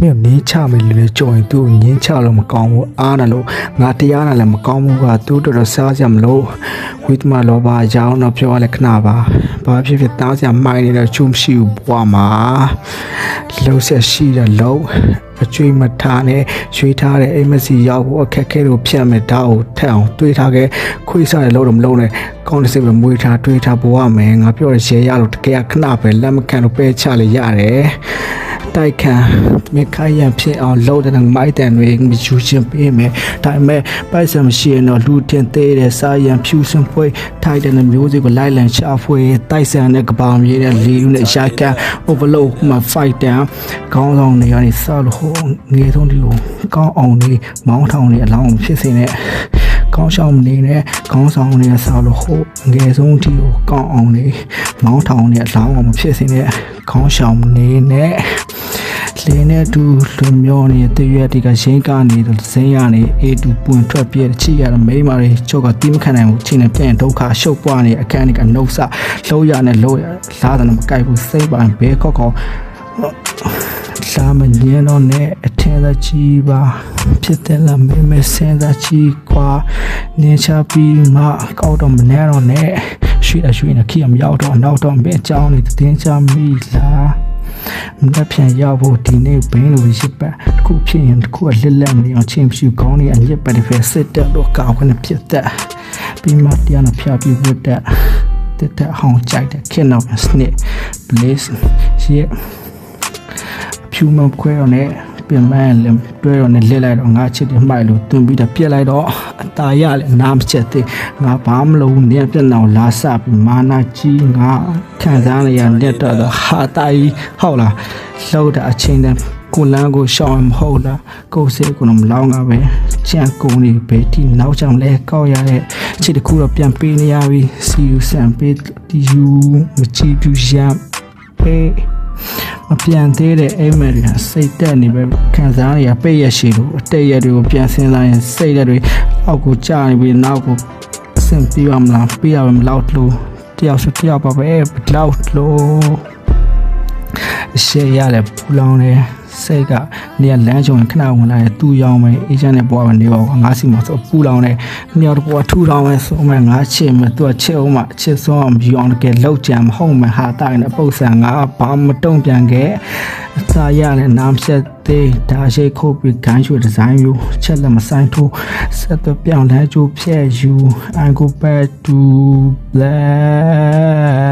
င်းနင်းချမယ်လေကြော်ရင်သူ့ငင်းချလို့မကောင်းဘူးအားနာလို့ငါတရားနာလည်းမကောင်းဘူးကသူ့တော်တော်စားကြမလို့ဝိသမလောဘရောင်းတော့ပြောရလဲခဏပါဘာဖြစ်ဖြစ်တားစရာမိုင်းနေတဲ့ချုံရှိဘူးဘွားမှာလှုပ်ဆက်ရှိတဲ့လုံအကျွေးမထားနဲ့ရွှေထားတဲ့အိမ်မစီရောက်ဖို့အခက်ခဲလို့ဖြတ်မယ်ဒါကိုထက်အောင်တွေးထားခဲ့ခွေးစားတဲ့လို့တော့မလုံးနဲ့ကောင်းတဲ့စိတ်ပဲမွေးထားတွေးထားဘွားမယ်ငါပြောရရေရလို့တကယ်ခဏပဲလက်မခံလို့ပဲချလေရတယ်တိုက်ခံမခိုင်ရဖြစ်အောင်လှုပ်တဲ့မိုက်တန်တွေမယူချင်းပေးမယ်ဒါပေမဲ့ပိုက်ဆံမရှိရင်တော့လူတင်သေးတဲ့စားရန်ဖြူစင်ပွဲထိုက်တဲ့မျိုးစေ့ကိုလိုက်လံချဖွေတိုက်ဆန်တဲ့ကပောင်မြေတဲ့လေလူနဲ့ရှာကန် overload မှာ fight down ခေါင်းဆောင်တွေကနေစလို့ဟိုငေဆုံးတီကိုကောင်းအောင်နေမောင်းထောင်နေအလောင်းဖြစ်စေနဲ့ကောင်းဆောင်နေနဲ့ခေါင်းဆောင်နေဆောက်လို့ဟိုငယ်ဆုံးတီကိုကောင်းအောင်နေမောင်းထောင်နေအလောင်းအောင်ဖြစ်စေနဲ့ခေါင်းဆောင်နေနဲ့လင်းနဲ့တူလွန်မြောနေတဲ့ရွက်ဒီကရင်းကနေဇင်းရနေအေတူပွန်ထွက်ပြဲချီရတဲ့မိန်းမတွေချုပ်ကတီးမခံနိုင်ဘူးချင်းနဲ့ပြန်ဒုက္ခရှုပ်ပွားနေအခန်းတွေကနှုတ်ဆလှုပ်ရနဲ့လှုပ်ရလားတယ်မကြိုက်ဘူးစိတ်ပိုင်းဘဲခောက်ခောက်လာမညင်းတော့နဲ့အထင်သာကြီးပါဖြစ်တယ်လားမင်းမစင်သာကြီးကွာနင်းချပြီးမှကောက်တော့မနေတော့နဲ့ရွှေနဲ့ခီးမရောက်တော့နောက်တော့မင်းအကြောင်းနေတင်းချမိလားမနှက်ပြန်ရောက်ဖို့ဒီနေ့ဘင်းလိုရစ်ပတ်တစ်ခုဖြစ်ရင်တစ်ခုကလက်လက်မနေအောင်ချင်းဖြူကောင်းနေအညစ်ပတ်တဲ့ဖက်စစ်တက်တော့ကောက်ကနေဖြစ်တဲ့ပြီးမှတရားနဲ့ဖျားပြီးဝတ်တဲ့တက်ဟောင်းကြိုက်တဲ့ခင်တော့စနစ် please ရှေ့ဖြူမခွဲတော့နဲ့ပြင်မန်းလည်းတွဲတော့နဲ့လက်လိုက်တော့ငါချစ်တယ်မှိုက်လို့တွင်ပြီးတော့ပြက်လိုက်တော့အตาရလည်းနားမချက်သေးငါဘာမလုပ်နေပြက်အောင်လာစပြီးမာနာကြီးငါခံစားနေရလက်တော့ဟာတာကြီးဟုတ်လားလှုပ်တာအချင်းတန်းကိုလန်းကိုရှောင်းမဟုတ်လားကိုယ်စိတ်ကိုတော့မလောင်းငါပဲချမ်းကုန်နေပဲဒီနောက်ကြောင်လဲကောက်ရတဲ့ချစ်တခုတော့ပြန်ပေးနေရပြီစီယူဆန်ပေးဒီယူမချီပြူရမ်းပေးမပြန်သေးတဲ့အိမ်မက်တွေစိတ်တက်နေပဲခံစားနေရပိတ်ရရှိလို့အတိတ်ရတွေကိုပြန်ဆင်းလာရင်စိတ်တွေအောက်ကိုကျနေပြီးနောက်ကိုဆင်ပြေအောင်မလားပြေးရမလောက်လို့တယောက်စတယောက်ပါပဲလောက်လို့ရှေ့ရလဲပူလောင်နေစိတ်ကနေလမ်းကြုံခဏဝင်လာတဲ့သူ့ရောင်းမယ်အေဂျင့်နဲ့ပွားမယ်နေပါငါစီမဆိုပူလောင်နေမြောက်တော့ထူထောင်မယ်ဆိုမှငါချစ်မယ်သူကချစ်အောင်မှချစ်စောအောင်ယူအောင်တကယ်လောက်ကြံမဟုတ်မှဟာတိုင်းတဲ့ပုတ်ဆန်ငါဘာမတုံ့ပြန်ခဲ့အစာရနဲ့နားဆက်သေးဒါရှိခုတ်ပြီးဂိုင်းရွှေဒီဇိုင်းယူချက်လက်မဆိုင်ထိုးဆက်တော့ပြောင်းလဲကြိုးဖြဲ့ယူ I go back to black